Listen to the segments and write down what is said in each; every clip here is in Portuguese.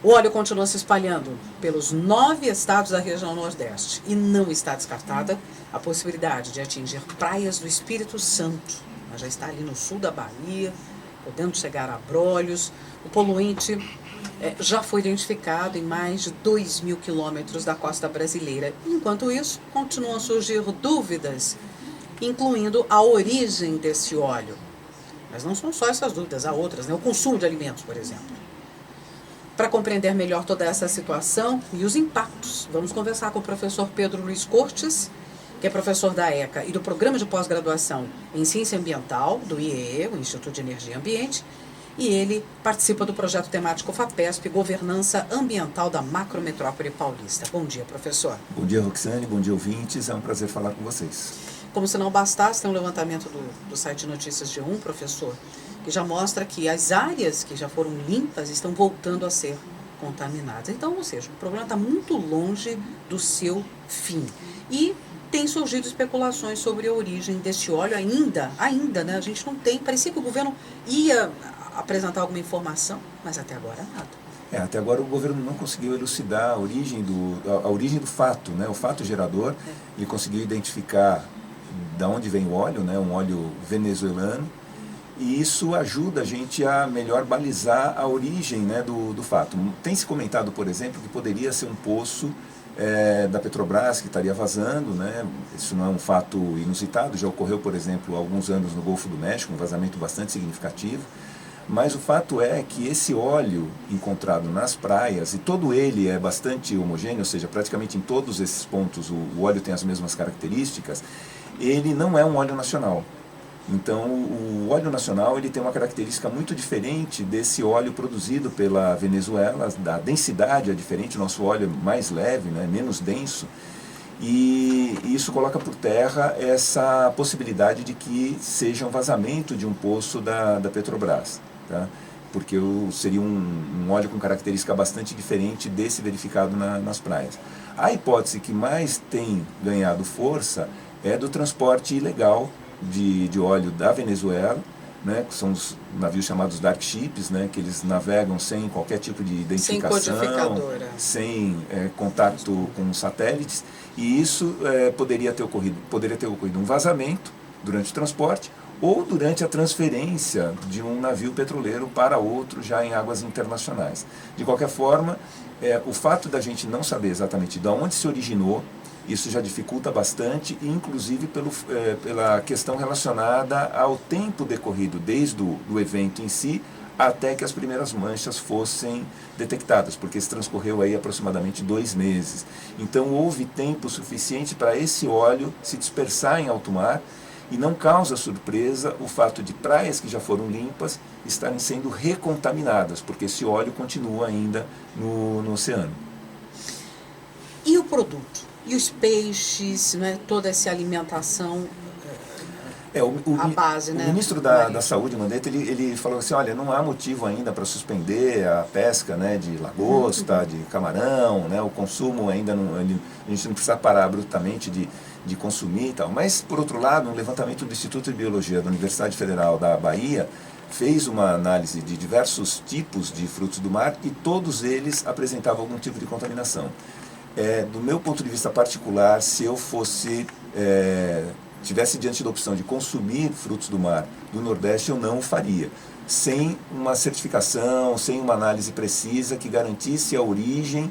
O óleo continua se espalhando pelos 9 estados da região Nordeste e não está descartada a possibilidade de atingir praias do Espírito Santo. Mas já está ali no sul da Bahia, podendo chegar a Abrolhos. O poluente já foi identificado em mais de 2.000 quilômetros da costa brasileira. Enquanto isso, continuam a surgir dúvidas, incluindo a origem desse óleo. Mas não são só essas dúvidas, há outras, né? O consumo de alimentos, por exemplo. Para compreender melhor toda essa situação e os impactos, vamos conversar com o professor Pedro Luiz Cortes, que é professor da ECA e do Programa de Pós-Graduação em Ciência Ambiental, do IEE, o Instituto de Energia e Ambiente, e ele participa do projeto temático FAPESP, Governança Ambiental da Macrometrópole Paulista. Bom dia, professor. Bom dia, Roxane, bom dia, ouvintes, é um prazer falar com vocês. Como se não bastasse, tem um levantamento do site Notícias G1, professor, que já mostra que as áreas que já foram limpas estão voltando a ser contaminadas. Então, ou seja, o problema está muito longe do seu fim. E tem surgido especulações sobre a origem desse óleo ainda, né? A gente não tem, parecia que o governo ia apresentar alguma informação, mas até agora nada. Até agora o governo não conseguiu elucidar a origem do fato, né? O fato gerador. Ele conseguiu identificar de onde vem o óleo, né? Um óleo venezuelano, e isso ajuda a gente a melhor balizar a origem, né, do fato. Tem se comentado, por exemplo, que poderia ser um poço da Petrobras que estaria vazando, né? Isso não é um fato inusitado, já ocorreu, por exemplo, há alguns anos no Golfo do México, um vazamento bastante significativo. Mas o fato é que esse óleo encontrado nas praias, e todo ele é bastante homogêneo, ou seja, praticamente em todos esses pontos o óleo tem as mesmas características, ele não é um óleo nacional. Então, o óleo nacional ele tem uma característica muito diferente desse óleo produzido pela Venezuela. A densidade é diferente, o nosso óleo é mais leve, né, menos denso, e isso coloca por terra essa possibilidade de que seja um vazamento de um poço da Petrobras, tá? Porque seria um óleo com característica bastante diferente desse verificado nas praias. A hipótese que mais tem ganhado força é do transporte ilegal de óleo da Venezuela, né, que são os navios chamados dark ships, né, que eles navegam sem qualquer tipo de identificação, sem contato com satélites, e isso poderia ter ocorrido um vazamento durante o transporte ou durante a transferência de um navio petroleiro para outro já em águas internacionais. De qualquer forma, o fato da gente não saber exatamente de onde se originou, isso já dificulta bastante, inclusive pela questão relacionada ao tempo decorrido, desde o evento em si até que as primeiras manchas fossem detectadas, porque isso transcorreu aí aproximadamente 2 meses. Então houve tempo suficiente para esse óleo se dispersar em alto mar, e não causa surpresa o fato de praias que já foram limpas estarem sendo recontaminadas, porque esse óleo continua ainda no oceano. E o produto? E os peixes, né? Toda essa alimentação, a base, né? O ministro da Saúde, Mandetta, ele falou assim, olha, não há motivo ainda para suspender a pesca, né, de lagosta, de camarão, né, o consumo ainda não, a gente não precisa parar abruptamente de consumir e tal. Mas, por outro lado, um levantamento do Instituto de Biologia da Universidade Federal da Bahia fez uma análise de diversos tipos de frutos do mar e todos eles apresentavam algum tipo de contaminação. Do meu ponto de vista particular, se eu tivesse diante da opção de consumir frutos do mar do Nordeste, eu não o faria, sem uma certificação, sem uma análise precisa que garantisse a origem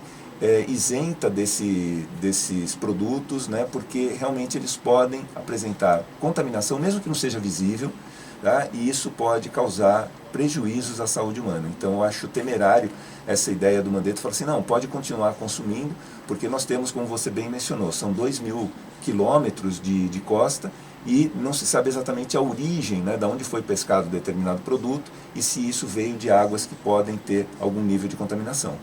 isenta desses produtos, né, porque realmente eles podem apresentar contaminação, mesmo que não seja visível, tá? E isso pode causar prejuízos à saúde humana. Então eu acho temerário essa ideia do Mandetta, falar assim, não, pode continuar consumindo, porque nós temos, como você bem mencionou, são 2.000 quilômetros de costa e não se sabe exatamente a origem, né, de onde foi pescado determinado produto e se isso veio de águas que podem ter algum nível de contaminação.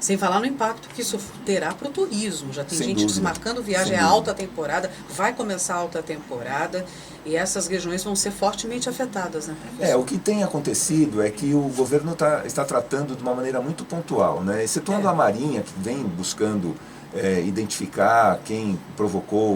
Sem falar no impacto que isso terá para o turismo. Já tem Sem gente dúvida. desmarcando viagem, é alta temporada, vai começar a alta temporada e essas regiões vão ser fortemente afetadas, né, professor? O que tem acontecido é que o governo está tratando de uma maneira muito pontual, né? Excetuando a Marinha, que vem buscando identificar quem provocou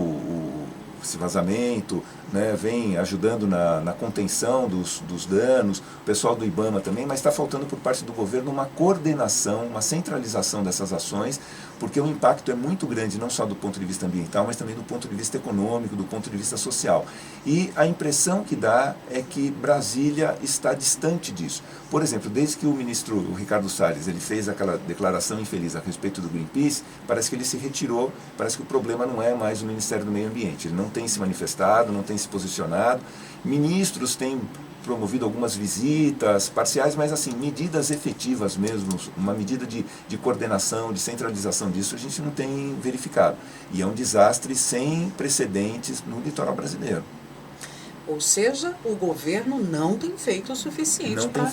esse vazamento, né, vem ajudando na contenção dos danos, o pessoal do IBAMA também, mas está faltando por parte do governo uma coordenação, uma centralização dessas ações, porque o impacto é muito grande, não só do ponto de vista ambiental, mas também do ponto de vista econômico, do ponto de vista social. E a impressão que dá é que Brasília está distante disso. Por exemplo, desde que o ministro Ricardo Salles ele fez aquela declaração infeliz a respeito do Greenpeace, parece que ele se retirou, parece que o problema não é mais o Ministério do Meio Ambiente. Ele não tem se manifestado, não tem se posicionado. Ministros têm promovido algumas visitas parciais, mas assim, medidas efetivas mesmo, uma medida de coordenação, de centralização disso, a gente não tem verificado. E é um desastre sem precedentes no litoral brasileiro. Ou seja, o governo não tem feito o suficiente para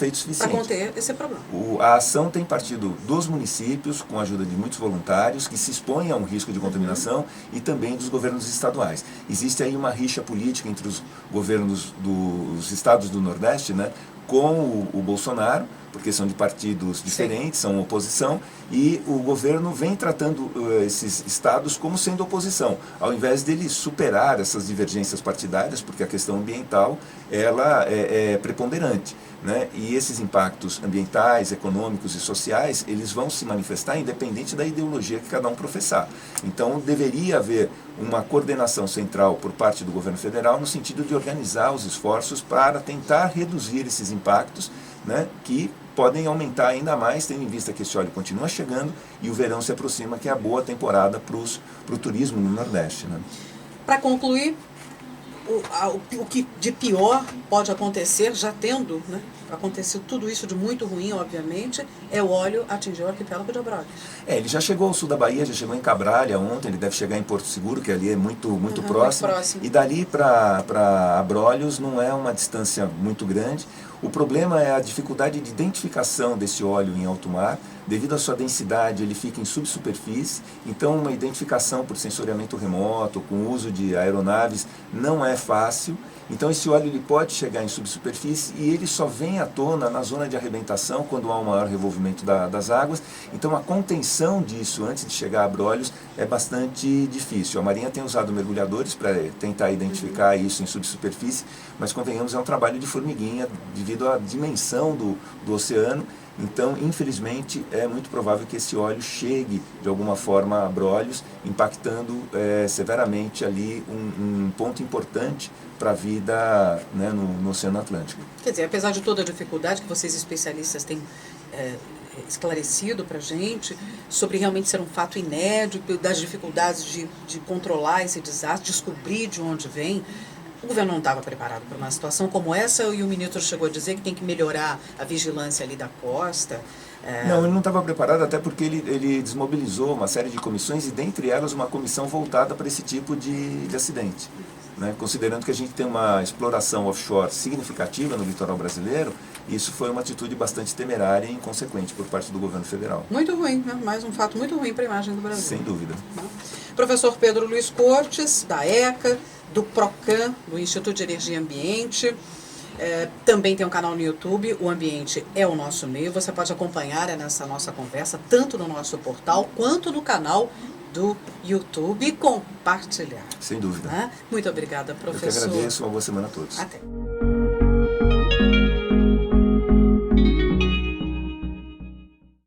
conter esse problema. A ação tem partido dos municípios, com a ajuda de muitos voluntários, que se expõem a um risco de contaminação, e também dos governos estaduais. Existe aí uma rixa política entre os governos dos estados do Nordeste, né, com o Bolsonaro, porque são de partidos diferentes, são oposição, e o governo vem tratando esses estados como sendo oposição, ao invés dele superar essas divergências partidárias, porque a questão ambiental ela é preponderante, né? E esses impactos ambientais, econômicos e sociais, eles vão se manifestar independente da ideologia que cada um professar. Então deveria haver uma coordenação central por parte do governo federal no sentido de organizar os esforços para tentar reduzir esses impactos, né, que podem aumentar ainda mais, tendo em vista que esse óleo continua chegando e o verão se aproxima, que é a boa temporada para o turismo no Nordeste, né? Para concluir, o que de pior pode acontecer, já tendo, né, acontecido tudo isso de muito ruim, obviamente, é o óleo atingir o arquipélago de Abrolhos. Ele já chegou ao sul da Bahia, já chegou em Cabralha ontem, ele deve chegar em Porto Seguro, que ali é muito próximo. E dali para Abrolhos não é uma distância muito grande. O problema é a dificuldade de identificação desse óleo em alto mar. Devido à sua densidade, ele fica em subsuperfície, então uma identificação por sensoriamento remoto, com o uso de aeronaves, não é fácil. Então esse óleo ele pode chegar em subsuperfície e ele só vem à tona na zona de arrebentação, quando há um maior revolvimento das águas. Então a contenção disso antes de chegar a Abrolhos é bastante difícil. A Marinha tem usado mergulhadores para tentar identificar isso em subsuperfície, mas convenhamos, é um trabalho de formiguinha devido à dimensão do oceano. Então, infelizmente, é muito provável que esse óleo chegue de alguma forma a Abrolhos, impactando severamente ali um ponto importante para a vida, né, no Oceano Atlântico. Quer dizer, apesar de toda a dificuldade que vocês especialistas têm esclarecido para a gente, sobre realmente ser um fato inédito, das dificuldades de controlar esse desastre, descobrir de onde vem, o governo não estava preparado para uma situação como essa, e o ministro chegou a dizer que tem que melhorar a vigilância ali da costa. Não, ele não estava preparado, até porque ele desmobilizou uma série de comissões, e dentre elas uma comissão voltada para esse tipo de acidente. Né? Considerando que a gente tem uma exploração offshore significativa no litoral brasileiro, isso foi uma atitude bastante temerária e inconsequente por parte do governo federal. Muito ruim, né? Mais um fato muito ruim para a imagem do Brasil. Sem dúvida. Professor Pedro Luiz Cortes, da ECA, do PROCAN, do Instituto de Energia e Ambiente. Também tem um canal no YouTube, O Ambiente é o Nosso Meio. Você pode acompanhar nessa nossa conversa, tanto no nosso portal, quanto no canal do YouTube, e compartilhar. Sem dúvida. Muito obrigada, professor. Eu que agradeço, uma boa semana a todos. Até.